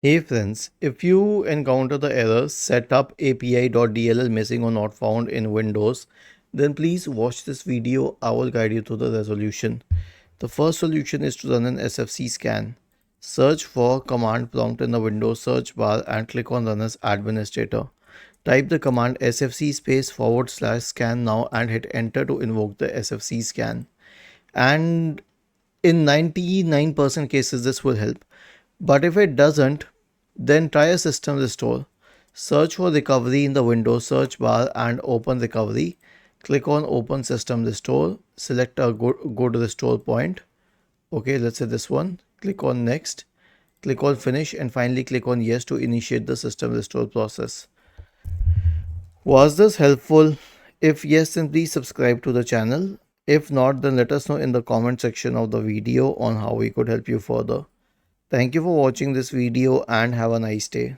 Hey friends, if you encounter the error setup.api.dll missing or not found in Windows, then please watch this video. I will guide you through the resolution. The first solution is to run an SFC scan. Search for command prompt in the Windows search bar and click on Run as Administrator. Type the command sfc /scan now and hit enter to invoke the SFC scan. And in 99% cases, this will help. But if it doesn't, then try a system restore. Search for recovery in the Windows search bar and open recovery. Click on open system restore. Select a good restore point. Okay, let's say this one. Click on next. Click on finish and finally click on yes to initiate the system restore process. Was this helpful? If yes, then please subscribe to the channel. If not, then let us know in the comment section of the video on how we could help you further. Thank you for watching this video and have a nice day.